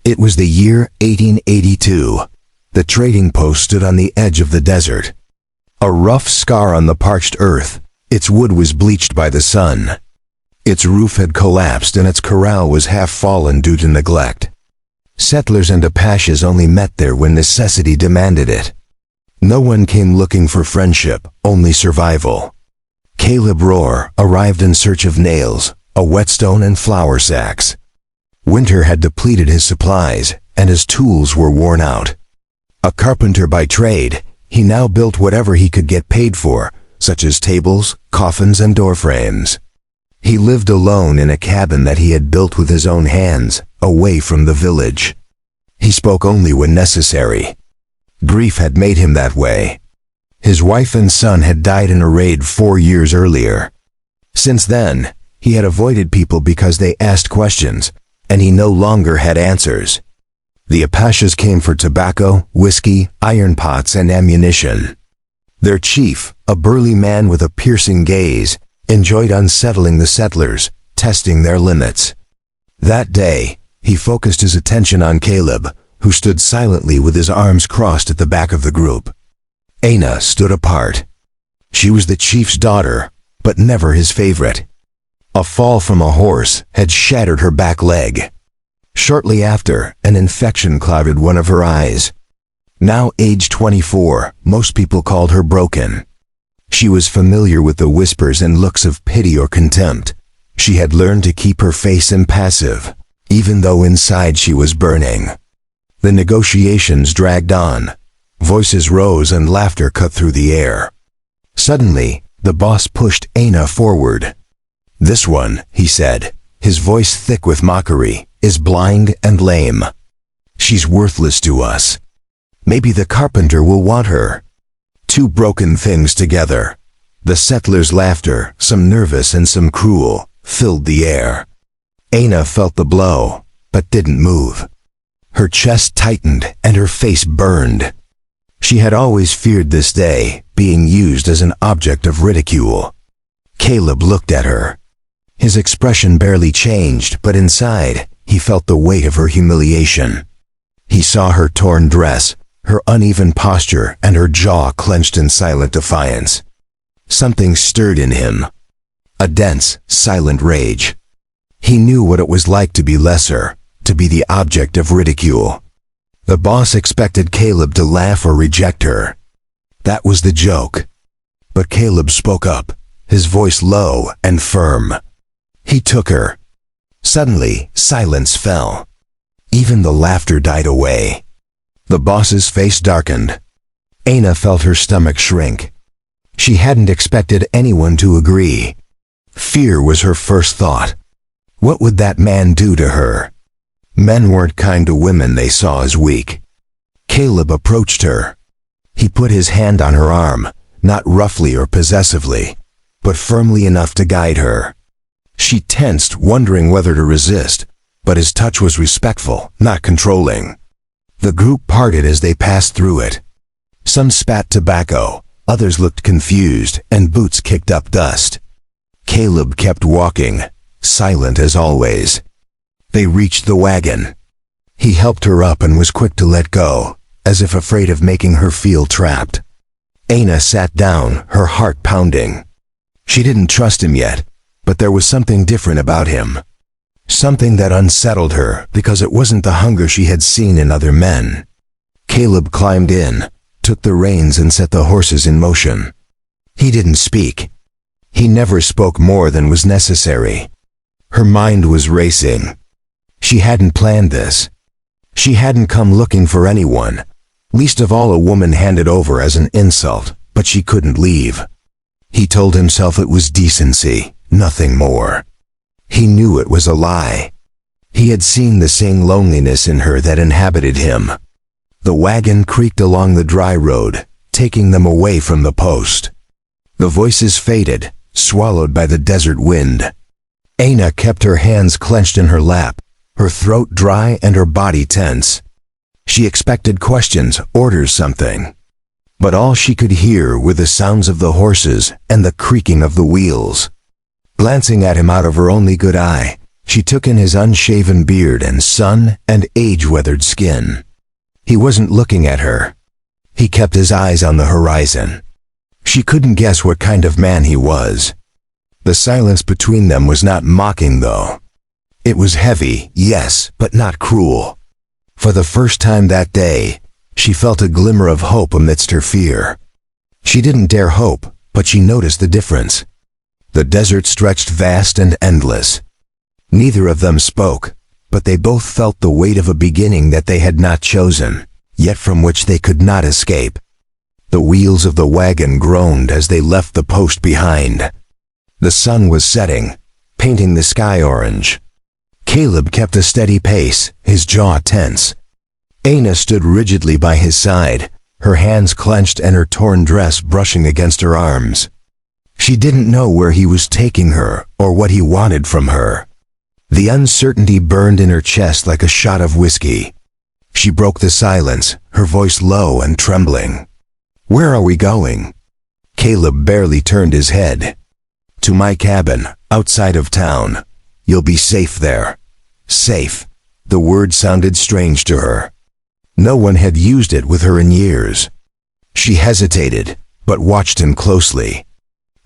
It was the year 1882. The trading post stood on the edge of the desert. A rough scar on the parched earth, its wood was bleached by the sun. Its roof had collapsed and its corral was half fallen due to neglect. Settlers and Apaches only met there when necessity demanded it. No one came looking for friendship, only survival. Caleb Rohr arrived in search of nails, a whetstone and flour sacks. Winter had depleted his supplies, and his tools were worn out. A carpenter by trade, he now built whatever he could get paid for, such as tables, coffins, and door frames. He lived alone in a cabin that he had built with his own hands, away from the village. He spoke only when necessary. Grief had made him that way. His wife and son had died in a raid 4 years earlier. Since then, he had avoided people because they asked questions, and he no longer had answers. The Apaches came for tobacco, whiskey, iron pots, and ammunition. Their chief, a burly man with a piercing gaze, enjoyed unsettling the settlers, testing their limits. That day, he focused his attention on Caleb, who stood silently with his arms crossed at the back of the group. Aina stood apart. She was the chief's daughter, but never his favorite. A fall from a horse had shattered her back leg. Shortly after, an infection clouded one of her eyes. Now age 24, most people called her broken. She was familiar with the whispers and looks of pity or contempt. She had learned to keep her face impassive, even though inside she was burning. The negotiations dragged on. Voices rose and laughter cut through the air. Suddenly, the boss pushed Aina forward. "This one," he said, his voice thick with mockery, "is blind and lame. She's worthless to us. Maybe the carpenter will want her." Two broken things together. The settlers' laughter, some nervous and some cruel, filled the air. Aina felt the blow, but didn't move. Her chest tightened and her face burned. She had always feared this day, being used as an object of ridicule. Caleb looked at her. His expression barely changed, but inside, he felt the weight of her humiliation. He saw her torn dress, her uneven posture, and her jaw clenched in silent defiance. Something stirred in him. A dense, silent rage. He knew what it was like to be lesser, to be the object of ridicule. The boss expected Caleb to laugh or reject her. That was the joke. But Caleb spoke up, his voice low and firm. He took her. Suddenly, silence fell. Even the laughter died away. The boss's face darkened. Aina felt her stomach shrink. She hadn't expected anyone to agree. Fear was her first thought. What would that man do to her? Men weren't kind to women they saw as weak. Caleb approached her. He put his hand on her arm, not roughly or possessively, but firmly enough to guide her. She tensed, wondering whether to resist, but his touch was respectful, not controlling. The group parted as they passed through it. Some spat tobacco, others looked confused, and boots kicked up dust. Caleb kept walking, silent as always. They reached the wagon. He helped her up and was quick to let go, as if afraid of making her feel trapped. Aina sat down, her heart pounding. She didn't trust him yet, but there was something different about him. Something that unsettled her because it wasn't the hunger she had seen in other men. Caleb climbed in, took the reins and set the horses in motion. He didn't speak. He never spoke more than was necessary. Her mind was racing. She hadn't planned this. She hadn't come looking for anyone, least of all a woman handed over as an insult, but she couldn't leave. He told himself it was decency, nothing more. He knew it was a lie. He had seen the same loneliness in her that inhabited him. The wagon creaked along the dry road, taking them away from the post. The voices faded, swallowed by the desert wind. Aina kept her hands clenched in her lap, her throat dry and her body tense. She expected questions, orders, something. But all she could hear were the sounds of the horses and the creaking of the wheels. Glancing at him out of her only good eye, She took in his unshaven beard and sun and age-weathered skin. He wasn't looking at her. He kept his eyes on the horizon. She couldn't guess what kind of man he was. The silence between them was not mocking, though. It was heavy, yes, but not cruel. For the first time that day, she felt a glimmer of hope amidst her fear. She didn't dare hope, but she noticed the difference. The desert stretched vast and endless. Neither of them spoke, but they both felt the weight of a beginning that they had not chosen, yet from which they could not escape. The wheels of the wagon groaned as they left the post behind. The sun was setting, painting the sky orange. Caleb kept a steady pace, his jaw tense. Aina stood rigidly by his side, her hands clenched and her torn dress brushing against her arms. She didn't know where he was taking her or what he wanted from her. The uncertainty burned in her chest like a shot of whiskey. She broke the silence, her voice low and trembling. "Where are we going?" Caleb barely turned his head. "To my cabin, outside of town. You'll be safe there." Safe. The word sounded strange to her. No one had used it with her in years. She hesitated, but watched him closely.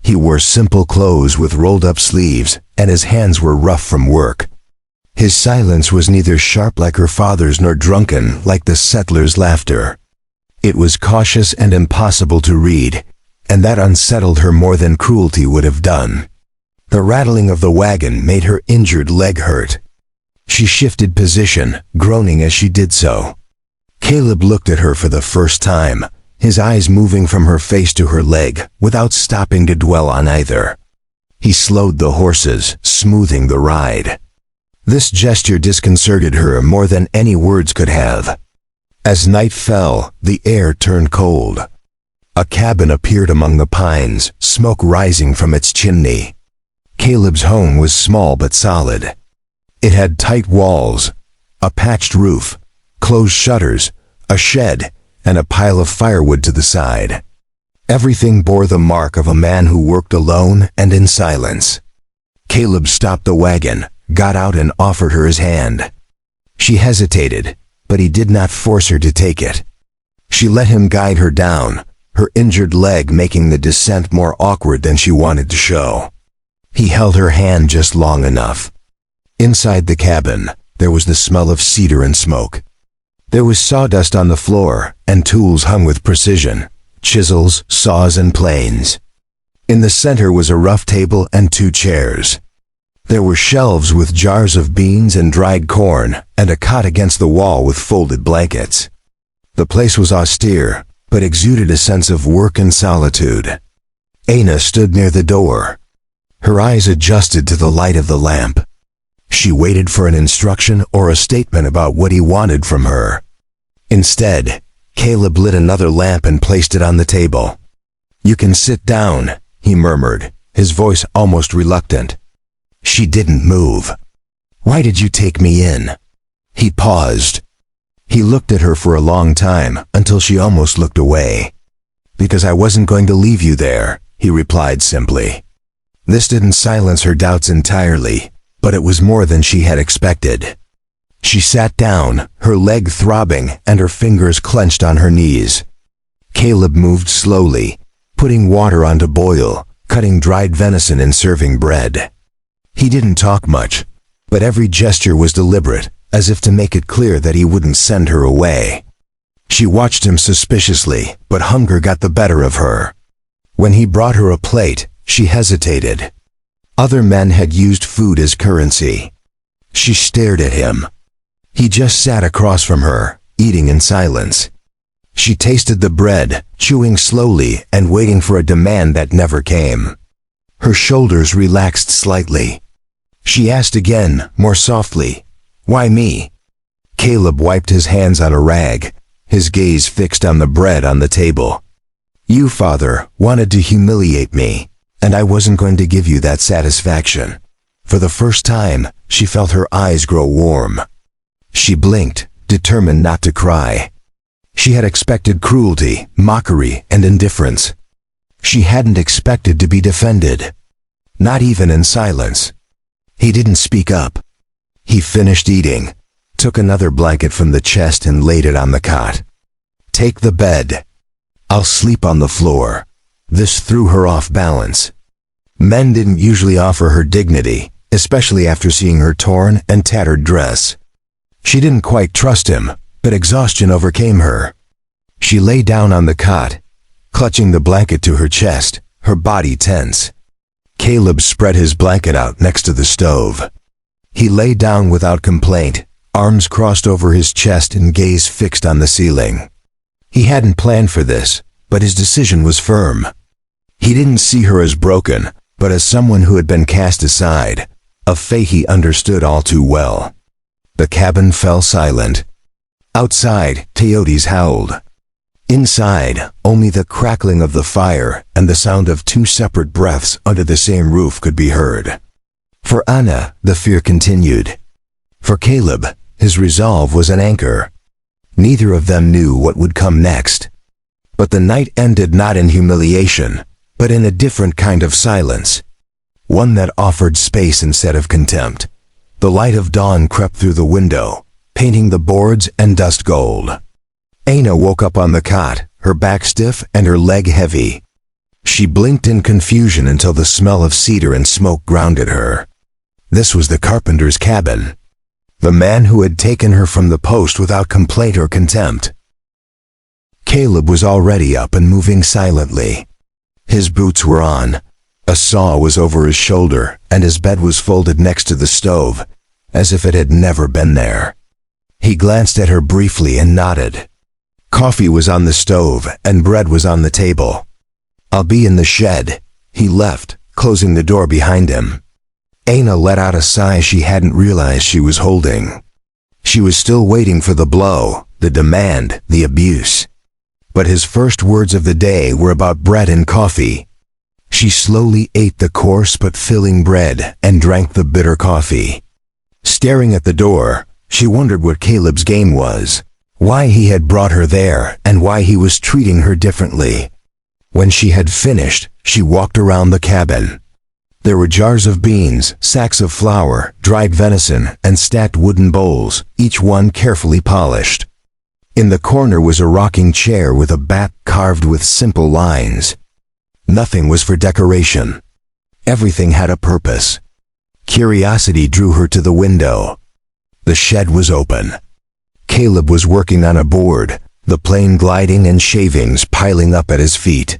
He wore simple clothes with rolled-up sleeves, and his hands were rough from work. His silence was neither sharp like her father's nor drunken like the settler's laughter. It was cautious and impossible to read, and that unsettled her more than cruelty would have done. The rattling of the wagon made her injured leg hurt. She shifted position, groaning as she did so. Caleb looked at her for the first time, his eyes moving from her face to her leg, without stopping to dwell on either. He slowed the horses, smoothing the ride. This gesture disconcerted her more than any words could have. As night fell, the air turned cold. A cabin appeared among the pines, smoke rising from its chimney. Caleb's home was small but solid. It had tight walls, a patched roof, closed shutters, a shed, and a pile of firewood to the side. Everything bore the mark of a man who worked alone and in silence. Caleb stopped the wagon, got out and offered her his hand. She hesitated, but he did not force her to take it. She let him guide her down, her injured leg making the descent more awkward than she wanted to show. He held her hand just long enough. Inside the cabin, there was the smell of cedar and smoke. There was sawdust on the floor, and tools hung with precision, chisels, saws, and planes. In the center was a rough table and 2 chairs. There were shelves with jars of beans and dried corn, and a cot against the wall with folded blankets. The place was austere, but exuded a sense of work and solitude. Aina stood near the door. Her eyes adjusted to the light of the lamp. She waited for an instruction or a statement about what he wanted from her. Instead, Caleb lit another lamp and placed it on the table. "You can sit down," he murmured, his voice almost reluctant. She didn't move. "Why did you take me in?" He paused. He looked at her for a long time, until she almost looked away. "Because I wasn't going to leave you there," he replied simply. This didn't silence her doubts entirely, but it was more than she had expected. She sat down, her leg throbbing and her fingers clenched on her knees. Caleb moved slowly, putting water on to boil, cutting dried venison and serving bread. He didn't talk much, but every gesture was deliberate, as if to make it clear that he wouldn't send her away. She watched him suspiciously, but hunger got the better of her. When he brought her a plate, she hesitated. Other men had used food as currency. She stared at him. He just sat across from her, eating in silence. She tasted the bread, chewing slowly and waiting for a demand that never came. Her shoulders relaxed slightly. She asked again, more softly, "Why me?" Caleb wiped his hands on a rag, his gaze fixed on the bread on the table. "You, Father, wanted to humiliate me, and I wasn't going to give you that satisfaction." For the first time, she felt her eyes grow warm. She blinked, determined not to cry. She had expected cruelty, mockery, and indifference. She hadn't expected to be defended. Not even in silence. He didn't speak up, He finished eating, took another blanket from the chest and laid it on the cot. "Take the bed. I'll sleep on the floor." This threw her off balance. Men didn't usually offer her dignity, especially after seeing her torn and tattered dress. She didn't quite trust him, but exhaustion overcame her. She lay down on the cot, clutching the blanket to her chest, her body tense. Caleb spread his blanket out next to the stove. He lay down without complaint, arms crossed over his chest and gaze fixed on the ceiling. He hadn't planned for this, but his decision was firm. He didn't see her as broken, but as someone who had been cast aside, a fate he understood all too well. The cabin fell silent. Outside, coyotes howled. Inside, only the crackling of the fire and the sound of two separate breaths under the same roof could be heard. For Anna, the fear continued. For Caleb, his resolve was an anchor. Neither of them knew what would come next. But the night ended not in humiliation, but in a different kind of silence. One that offered space instead of contempt. The light of dawn crept through the window, painting the boards and dust gold. Anna woke up on the cot, her back stiff and her leg heavy. She blinked in confusion until the smell of cedar and smoke grounded her. This was the carpenter's cabin. The man who had taken her from the post without complaint or contempt. Caleb was already up and moving silently. His boots were on. A saw was over his shoulder, and his bed was folded next to the stove, as if it had never been there. He glanced at her briefly and nodded. Coffee was on the stove, and bread was on the table. "I'll be in the shed." He left, closing the door behind him. Anna let out a sigh she hadn't realized she was holding. She was still waiting for the blow, the demand, the abuse. But his first words of the day were about bread and coffee. She slowly ate the coarse but filling bread and drank the bitter coffee. Staring at the door, she wondered what Caleb's game was, why he had brought her there, and why he was treating her differently. When she had finished, she walked around the cabin. There were jars of beans, sacks of flour, dried venison, and stacked wooden bowls, each one carefully polished. In the corner was a rocking chair with a back carved with simple lines. Nothing was for decoration. Everything had a purpose. Curiosity drew her to the window. The shed was open. Caleb was working on a board, the plane gliding and shavings piling up at his feet.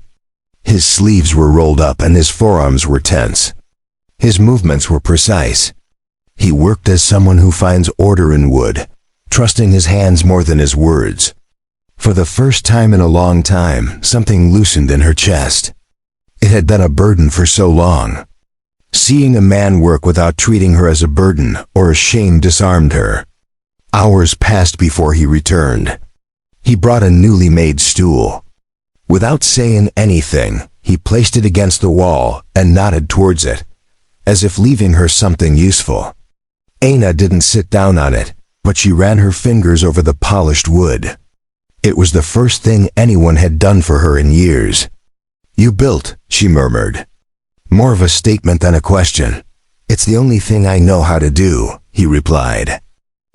His sleeves were rolled up and his forearms were tense. His movements were precise. He worked as someone who finds order in wood, trusting his hands more than his words. For the first time in a long time, something loosened in her chest. It had been a burden for so long. Seeing a man work without treating her as a burden or a shame disarmed her. Hours passed before he returned. He brought a newly made stool. Without saying anything, he placed it against the wall and nodded towards it, as if leaving her something useful. Anna didn't sit down on it, but she ran her fingers over the polished wood. It was the first thing anyone had done for her in years. "You built," she murmured. More of a statement than a question. "It's the only thing I know how to do," he replied.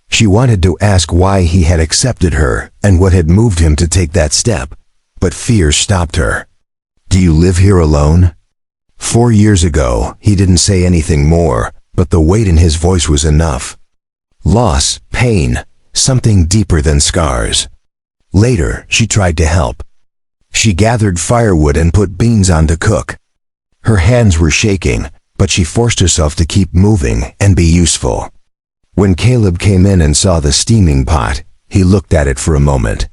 She wanted to ask why he had accepted her and what had moved him to take that step, but fear stopped her. "Do you live here alone?" 4 years ago, he didn't say anything more, but the weight in his voice was enough. Loss, pain, something deeper than scars. Later, she tried to help. She gathered firewood and put beans on to cook. Her hands were shaking, but she forced herself to keep moving and be useful. When Caleb came in and saw the steaming pot, he looked at it for a moment.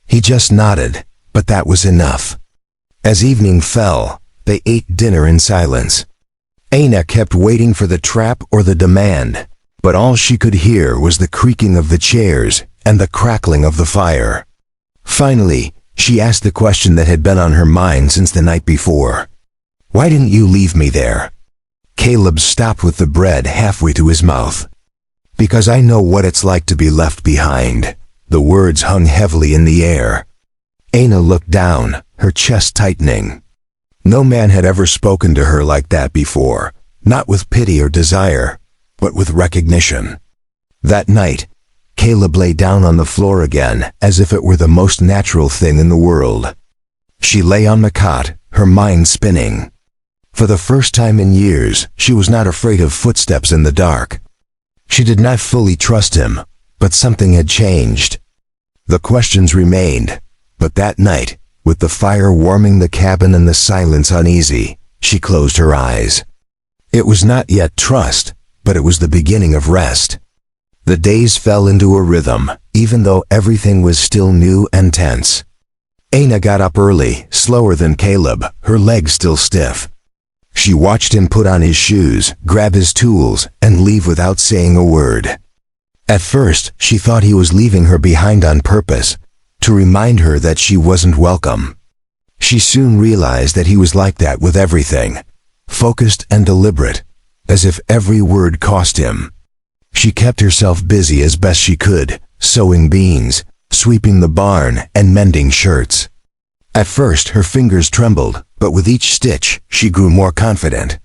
He just nodded, but that was enough. As evening fell, they ate dinner in silence. Anna kept waiting for the trap or the demand, but all she could hear was the creaking of the chairs and the crackling of the fire. Finally, she asked the question that had been on her mind since the night before. "Why didn't you leave me there?" Caleb stopped with the bread halfway to his mouth. "Because I know what it's like to be left behind." The words hung heavily in the air. Anna looked down, her chest tightening. No man had ever spoken to her like that before, not with pity or desire, but with recognition. That night, Caleb lay down on the floor again, as if it were the most natural thing in the world. She lay on the cot, her mind spinning. For the first time in years, she was not afraid of footsteps in the dark. She did not fully trust him, but something had changed. The questions remained, but that night, with the fire warming the cabin and the silence uneasy, she closed her eyes. It was not yet trust, but it was the beginning of rest. The days fell into a rhythm, even though everything was still new and tense. Aina got up early, slower than Caleb, her legs still stiff. She watched him put on his shoes, grab his tools, and leave without saying a word. At first, she thought he was leaving her behind on purpose, to remind her that she wasn't welcome. She soon realized that he was like that with everything, focused and deliberate, as if every word cost him. She kept herself busy as best she could, sowing beans, sweeping the barn, and mending shirts. At first, her fingers trembled, but with each stitch, she grew more confident.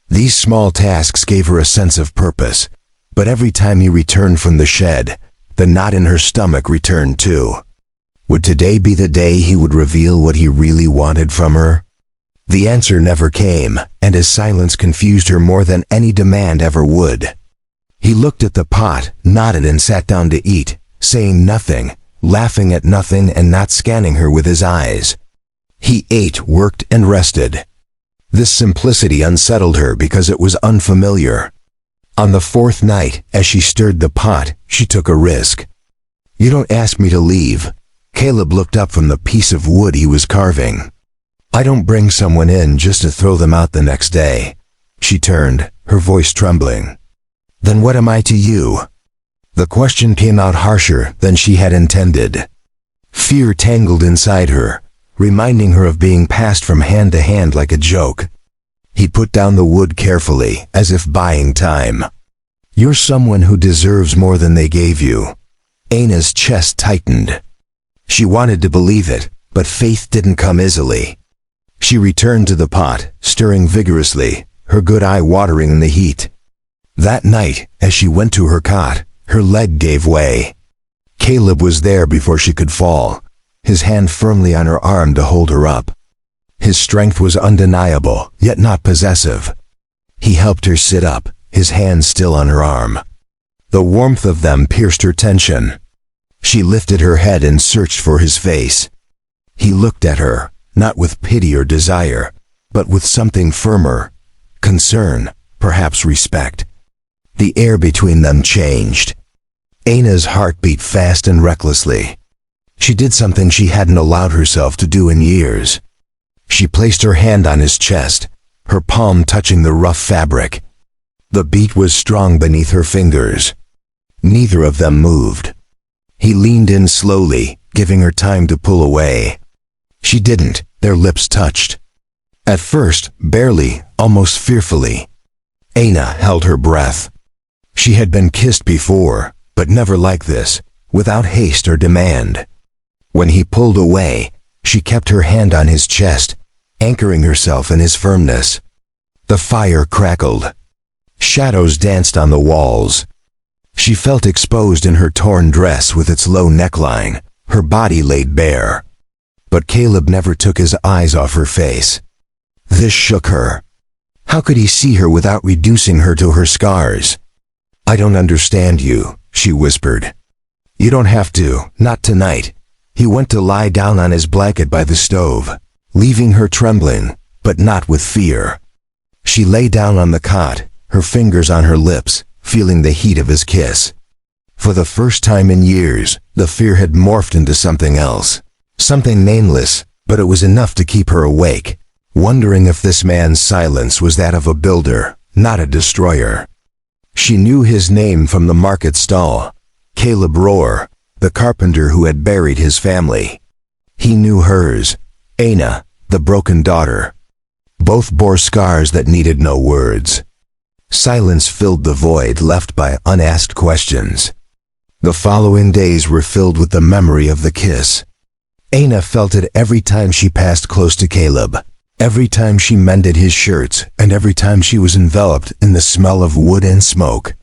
These small tasks gave her a sense of purpose, but every time he returned from the shed, the knot in her stomach returned too. Would today be the day he would reveal what he really wanted from her? The answer never came, and his silence confused her more than any demand ever would. He looked at the pot, nodded and sat down to eat, saying nothing, laughing at nothing and not scanning her with his eyes. He ate, worked, and rested. This simplicity unsettled her because it was unfamiliar. On the fourth night, as she stirred the pot, she took a risk. "You don't ask me to leave." Caleb looked up from the piece of wood he was carving. "I don't bring someone in just to throw them out the next day." She turned, her voice trembling. "Then what am I to you?" The question came out harsher than she had intended. Fear tangled inside her, reminding her of being passed from hand to hand like a joke. He put down the wood carefully, as if buying time. "You're someone who deserves more than they gave you." Aina's chest tightened. She wanted to believe it, but faith didn't come easily. She returned to the pot, stirring vigorously, her good eye watering in the heat. That night, as she went to her cot, her leg gave way. Caleb was there before she could fall, his hand firmly on her arm to hold her up. His strength was undeniable, yet not possessive. He helped her sit up, his hand still on her arm. The warmth of them pierced her tension. She lifted her head and searched for his face. He looked at her, not with pity or desire, but with something firmer, concern, perhaps respect. The air between them changed. Aina's heart beat fast and recklessly. She did something she hadn't allowed herself to do in years. She placed her hand on his chest, her palm touching the rough fabric. The beat was strong beneath her fingers. Neither of them moved. He leaned in slowly, giving her time to pull away. She didn't. Their lips touched. At first, barely, almost fearfully. Aina held her breath. She had been kissed before, but never like this, without haste or demand. When he pulled away, she kept her hand on his chest, anchoring herself in his firmness. The fire crackled. Shadows danced on the walls. She felt exposed in her torn dress with its low neckline, her body laid bare. But Caleb never took his eyes off her face. This shook her. How could he see her without reducing her to her scars? "I don't understand you," she whispered. "You don't have to, not tonight." He went to lie down on his blanket by the stove, leaving her trembling, but not with fear. She lay down on the cot, her fingers on her lips, feeling the heat of his kiss. For the first time in years, the fear had morphed into something else. Something nameless, but it was enough to keep her awake, wondering if this man's silence was that of a builder, not a destroyer. She knew his name from the market stall, Caleb Rohr, the carpenter who had buried his family. He knew hers, Aina, the broken daughter. Both bore scars that needed no words. Silence filled the void left by unasked questions. The following days were filled with the memory of the kiss. Aina felt it every time she passed close to Caleb, every time she mended his shirts, and every time she was enveloped in the smell of wood and smoke.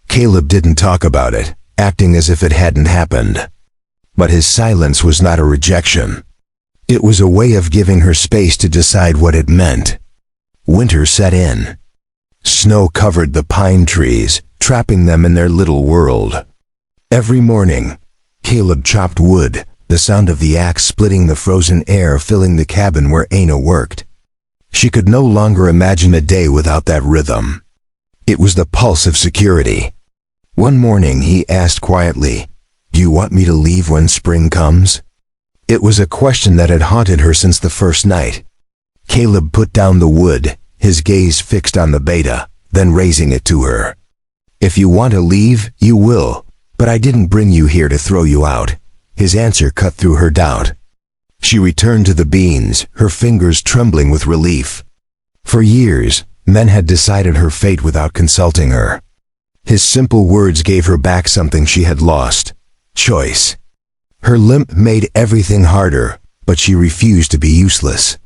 Caleb didn't talk about it, acting as if it hadn't happened. But his silence was not a rejection. It was a way of giving her space to decide what it meant. Winter set in. Snow covered the pine trees, trapping them in their little world. Every morning, Caleb chopped wood, the sound of the axe splitting the frozen air filling the cabin where Aina worked. She could no longer imagine a day without that rhythm. It was the pulse of security. One morning he asked quietly, "Do you want me to leave when spring comes?" It was a question that had haunted her since the first night. Caleb put down the wood, his gaze fixed on the beta, then raising it to her. "If you want to leave, you will, but I didn't bring you here to throw you out." His answer cut through her doubt. She returned to the beans, her fingers trembling with relief. For years, men had decided her fate without consulting her. His simple words gave her back something she had lost: choice. Her limp made everything harder, but she refused to be useless.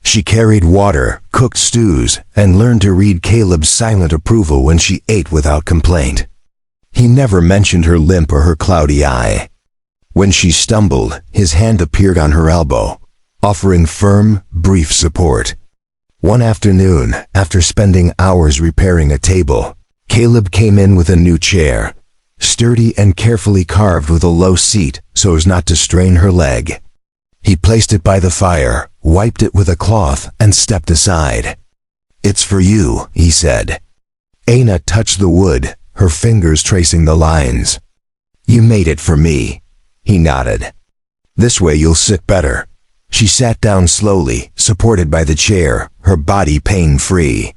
She carried water, cooked stews, and learned to read Caleb's silent approval when she ate without complaint. He never mentioned her limp or her cloudy eye. When she stumbled, his hand appeared on her elbow, offering firm, brief support. One afternoon, after spending hours repairing a table, Caleb came in with a new chair, sturdy and carefully carved with a low seat so as not to strain her leg. He placed it by the fire, wiped it with a cloth, and stepped aside. "It's for you," he said. Aina touched the wood, her fingers tracing the lines. "You made it for me." He nodded. "This way you'll sit better." She sat down slowly, supported by the chair, her body pain-free.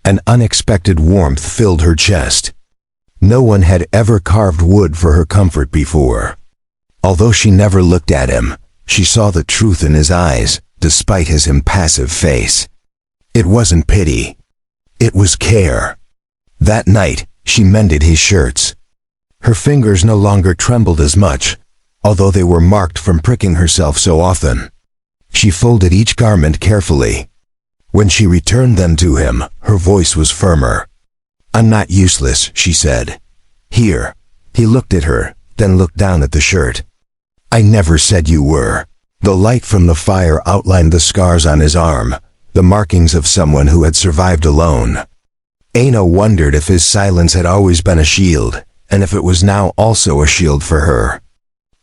An unexpected warmth filled her chest. No one had ever carved wood for her comfort before. Although she never looked at him, she saw the truth in his eyes, despite his impassive face. It wasn't pity. It was care. That night, she mended his shirts. Her fingers no longer trembled as much, although they were marked from pricking herself so often. She folded each garment carefully. When she returned them to him, her voice was firmer. "I'm not useless," she said. "Here." He looked at her, then looked down at the shirt. "I never said you were." The light from the fire outlined the scars on his arm, the markings of someone who had survived alone. Aina wondered if his silence had always been a shield, and if it was now also a shield for her.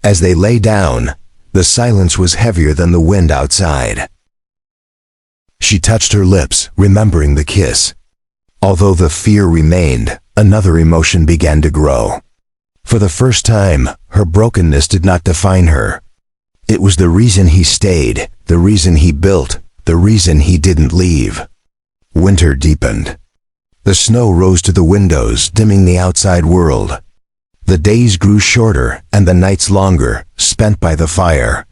As they lay down, the silence was heavier than the wind outside. She touched her lips, remembering the kiss. Although the fear remained, another emotion began to grow. For the first time, her brokenness did not define her. It was the reason he stayed, the reason he built, the reason he didn't leave. Winter deepened. The snow rose to the windows, dimming the outside world. The days grew shorter and the nights longer, spent by the fire.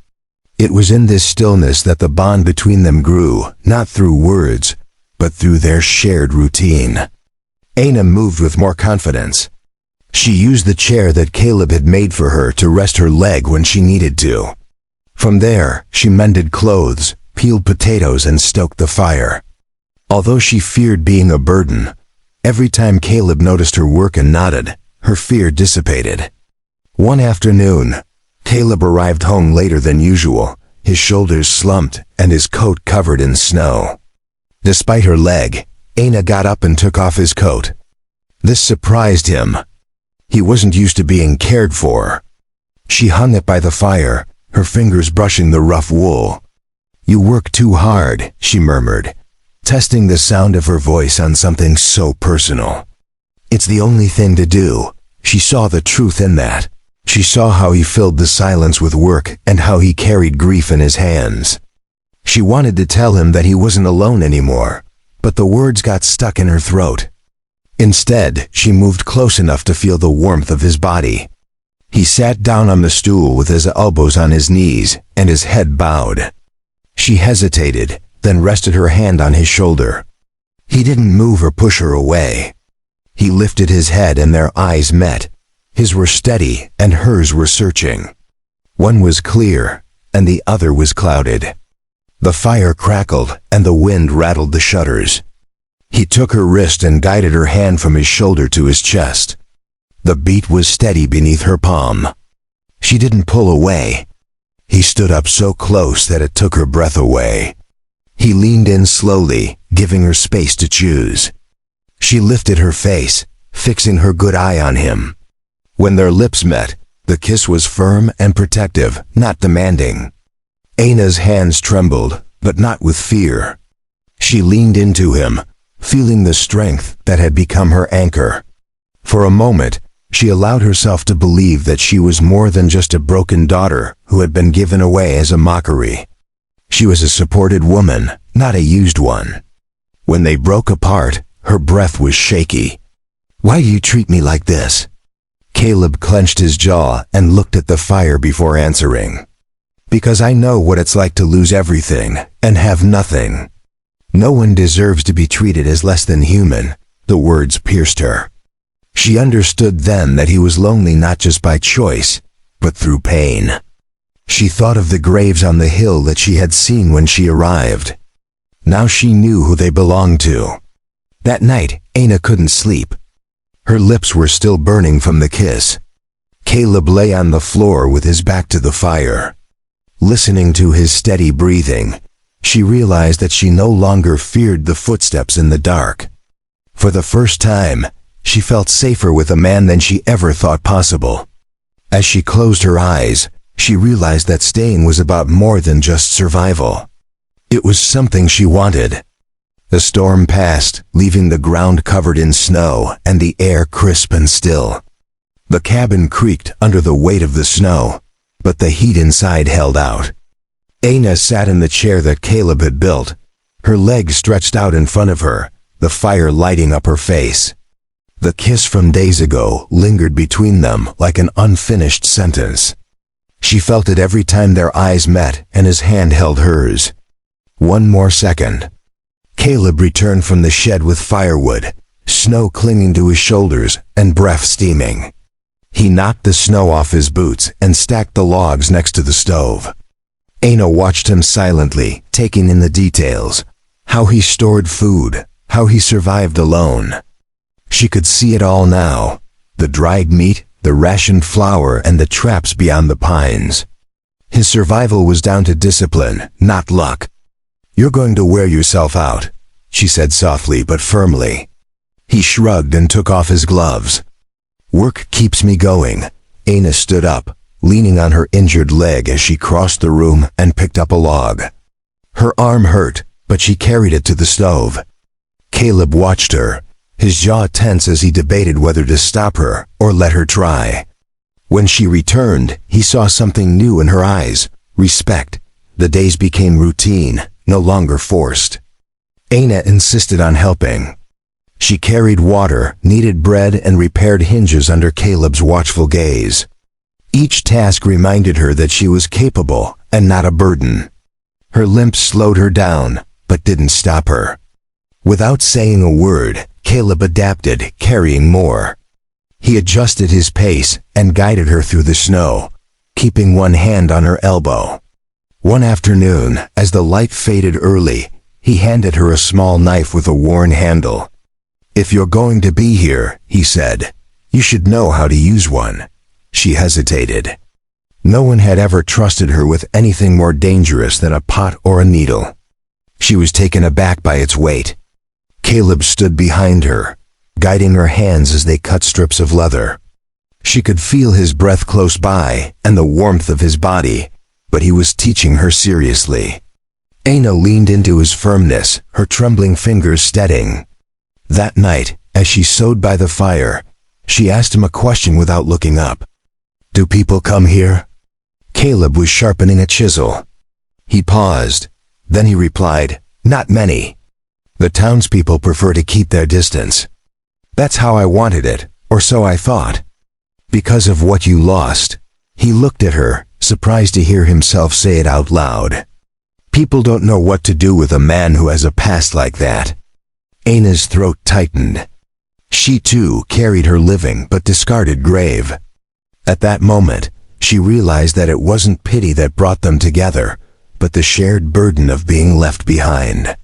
It was in this stillness that the bond between them grew, not through words, but through their shared routine. Aina moved with more confidence. She used the chair that Caleb had made for her to rest her leg when she needed to. From there, she mended clothes, peeled potatoes, and stoked the fire. Although she feared being a burden, every time Caleb noticed her work and nodded, her fear dissipated. One afternoon, Caleb arrived home later than usual, his shoulders slumped and his coat covered in snow. Despite her leg, Aina got up and took off his coat. This surprised him. He wasn't used to being cared for. She hung it by the fire, her fingers brushing the rough wool. "You work too hard," she murmured, testing the sound of her voice on something so personal. "It's the only thing to do." She saw the truth in that. She saw how he filled the silence with work and how he carried grief in his hands. She wanted to tell him that he wasn't alone anymore, but the words got stuck in her throat. Instead, she moved close enough to feel the warmth of his body. He sat down on the stool with his elbows on his knees and his head bowed. She hesitated, then rested her hand on his shoulder. He didn't move or push her away. He lifted his head and their eyes met. His were steady and hers were searching. One was clear and the other was clouded. The fire crackled and the wind rattled the shutters. He took her wrist and guided her hand from his shoulder to his chest, The beat was steady beneath her palm. She didn't pull away. He stood up so close that it took her breath away. He leaned in slowly, giving her space to choose. She lifted her face, fixing her good eye on him. When their lips met, the kiss was firm and protective, not demanding. Aina's hands trembled, but not with fear. She leaned into him, feeling the strength that had become her anchor. For a moment, she allowed herself to believe that she was more than just a broken daughter who had been given away as a mockery. She was a supported woman, not a used one. When they broke apart, her breath was shaky. "Why do you treat me like this?" Caleb clenched his jaw and looked at the fire before answering. "Because I know what it's like to lose everything and have nothing. No one deserves to be treated as less than human." The words pierced her. She understood then that he was lonely not just by choice, but through pain. She thought of the graves on the hill that she had seen when she arrived. Now she knew who they belonged to. That night, Aina couldn't sleep. Her lips were still burning from the kiss. Caleb lay on the floor with his back to the fire. Listening to his steady breathing, she realized that she no longer feared the footsteps in the dark. For the first time, she felt safer with a man than she ever thought possible. As she closed her eyes, she realized that staying was about more than just survival. It was something she wanted. The storm passed, leaving the ground covered in snow and the air crisp and still. The cabin creaked under the weight of the snow, but the heat inside held out. Aina sat in the chair that Caleb had built, her legs stretched out in front of her, the fire lighting up her face. The kiss from days ago lingered between them like an unfinished sentence. She felt it every time their eyes met and his hand held hers. One more second. Caleb returned from the shed with firewood, snow clinging to his shoulders and breath steaming. He knocked the snow off his boots and stacked the logs next to the stove. Aina watched him silently, taking in the details. How he stored food, how he survived alone. She could see it all now. The dried meat, the rationed flour, and the traps beyond the pines. His survival was down to discipline, not luck. "You're going to wear yourself out," she said softly but firmly. He shrugged and took off his gloves. "Work keeps me going." Aina stood up, leaning on her injured leg as she crossed the room and picked up a log. Her arm hurt, but she carried it to the stove. Caleb watched her, his jaw tense as he debated whether to stop her or let her try. When she returned, he saw something new in her eyes, respect. The days became routine, no longer forced. Aina insisted on helping. She carried water, kneaded bread, and repaired hinges under Caleb's watchful gaze. Each task reminded her that she was capable and not a burden. Her limp slowed her down, but didn't stop her. Without saying a word, Caleb adapted, carrying more. He adjusted his pace and guided her through the snow, keeping one hand on her elbow. One afternoon, as the light faded early, he handed her a small knife with a worn handle. "If you're going to be here," he said, "you should know how to use one." She hesitated. No one had ever trusted her with anything more dangerous than a pot or a needle. She was taken aback by its weight. Caleb stood behind her, guiding her hands as they cut strips of leather. She could feel his breath close by and the warmth of his body, but he was teaching her seriously. Aina leaned into his firmness, her trembling fingers steadying. That night, as she sewed by the fire, she asked him a question without looking up. "Do people come here?" Caleb was sharpening a chisel. He paused. Then he replied, "Not many. The townspeople prefer to keep their distance. That's how I wanted it, or so I thought. Because of what you lost." He looked at her, surprised to hear himself say it out loud. "People don't know what to do with a man who has a past like that." Aina's throat tightened. She too carried her living but discarded grave. At that moment, she realized that it wasn't pity that brought them together, but the shared burden of being left behind.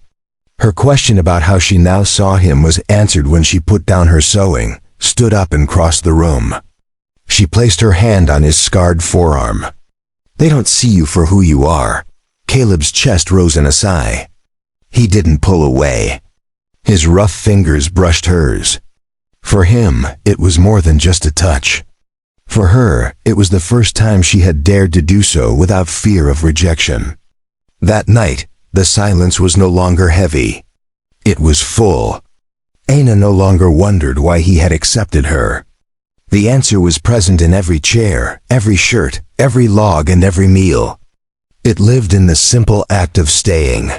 Her question about how she now saw him was answered when she put down her sewing, stood up and crossed the room. She placed her hand on his scarred forearm. "They don't see you for who you are." Caleb's chest rose in a sigh. He didn't pull away. His rough fingers brushed hers. For him, it was more than just a touch. For her, it was the first time she had dared to do so without fear of rejection. That night, the silence was no longer heavy. It was full. Aina no longer wondered why he had accepted her. The answer was present in every chair, every shirt, every log, and every meal. It lived in the simple act of staying.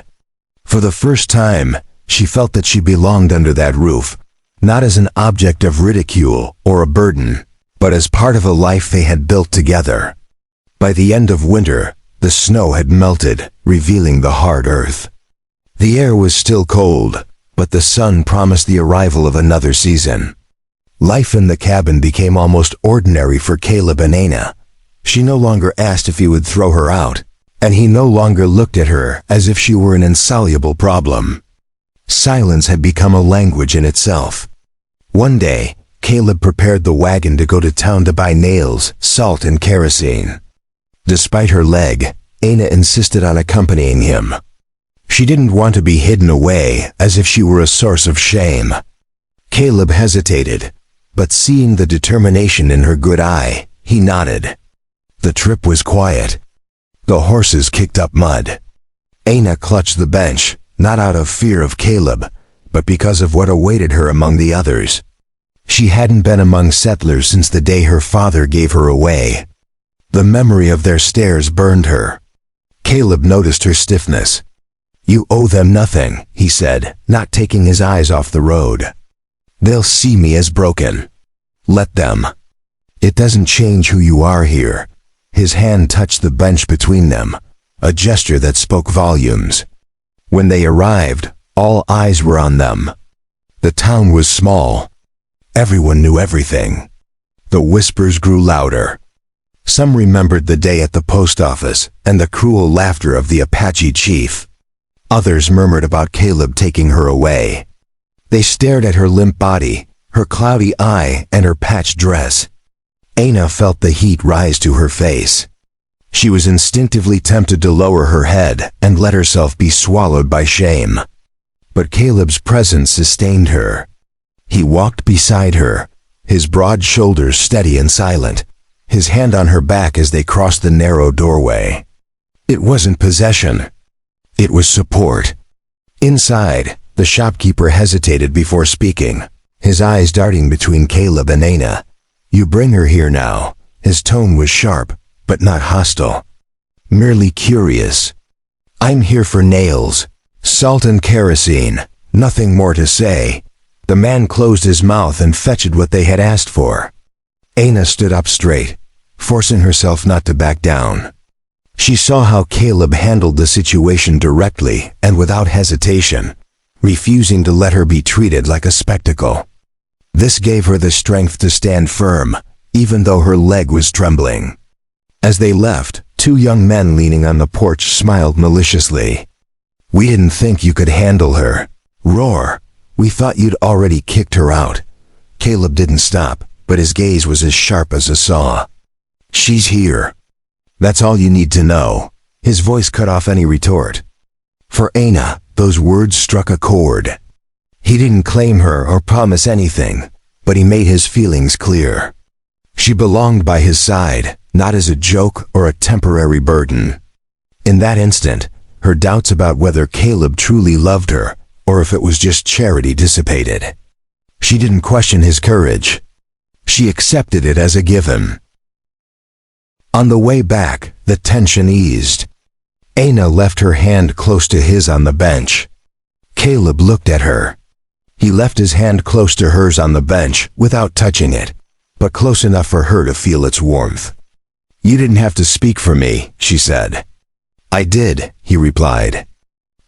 For the first time, she felt that she belonged under that roof, not as an object of ridicule or a burden, but as part of a life they had built together. By the end of winter, the snow had melted, revealing the hard earth. The air was still cold, but the sun promised the arrival of another season. Life in the cabin became almost ordinary for Caleb and Aina. She no longer asked if he would throw her out, and he no longer looked at her as if she were an insoluble problem. Silence had become a language in itself. One day, Caleb prepared the wagon to go to town to buy nails, salt, and kerosene. Despite her leg, Aina insisted on accompanying him. She didn't want to be hidden away as if she were a source of shame. Caleb hesitated, but seeing the determination in her good eye, he nodded. The trip was quiet. The horses kicked up mud. Aina clutched the bench, not out of fear of Caleb, but because of what awaited her among the others. She hadn't been among settlers since the day her father gave her away. The memory of their stares burned her. Caleb noticed her stiffness. "You owe them nothing," he said, not taking his eyes off the road. "They'll see me as broken. Let them. It doesn't change who you are here." His hand touched the bench between them, a gesture that spoke volumes. When they arrived, all eyes were on them. The town was small. Everyone knew everything. The whispers grew louder. Some remembered the day at the post office and the cruel laughter of the Apache Chief. Others murmured about Caleb taking her away. They stared at her limp body, her cloudy eye, and her patched dress. Aina felt the heat rise to her face. She was instinctively tempted to lower her head and let herself be swallowed by shame. But Caleb's presence sustained her. He walked beside her, his broad shoulders steady and silent, his hand on her back as they crossed the narrow doorway. It wasn't possession. It was support. Inside, the shopkeeper hesitated before speaking, his eyes darting between Caleb and Aina. "You bring her here now." His tone was sharp, but not hostile. Merely curious. "I'm here for nails, salt and kerosene, nothing more to say." The man closed his mouth and fetched what they had asked for. Aina stood up straight, forcing herself not to back down. She saw how Caleb handled the situation directly and without hesitation, refusing to let her be treated like a spectacle. This gave her the strength to stand firm, even though her leg was trembling. As they left, two young men leaning on the porch smiled maliciously. "We didn't think you could handle her. Roar. We thought you'd already kicked her out." Caleb didn't stop, but his gaze was as sharp as a saw. "She's here. That's all you need to know." His voice cut off any retort. For Aina, those words struck a chord. He didn't claim her or promise anything, but he made his feelings clear. She belonged by his side, not as a joke or a temporary burden. In that instant, her doubts about whether Caleb truly loved her, or if it was just charity, dissipated. She didn't question his courage. She accepted it as a given. On the way back, the tension eased. Aina left her hand close to his on the bench. Caleb looked at her. He left his hand close to hers on the bench without touching it, but close enough for her to feel its warmth. "You didn't have to speak for me," she said. "I did," he replied.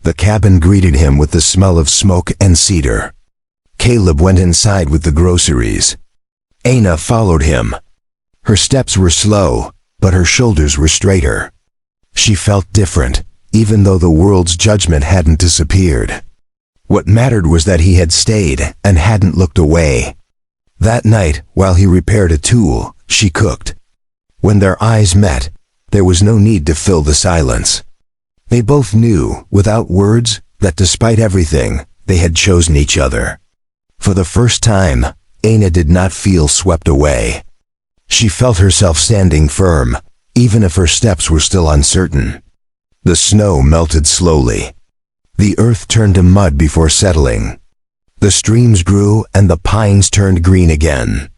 The cabin greeted him with the smell of smoke and cedar. Caleb went inside with the groceries. Aina followed him. Her steps were slow, but her shoulders were straighter. She felt different, even though the world's judgment hadn't disappeared. What mattered was that he had stayed and hadn't looked away. That night, while he repaired a tool, she cooked. When their eyes met, there was no need to fill the silence. They both knew, without words, that despite everything, they had chosen each other. For the first time, Aina did not feel swept away. She felt herself standing firm, even if her steps were still uncertain. The snow melted slowly. The earth turned to mud before settling. The streams grew and the pines turned green again.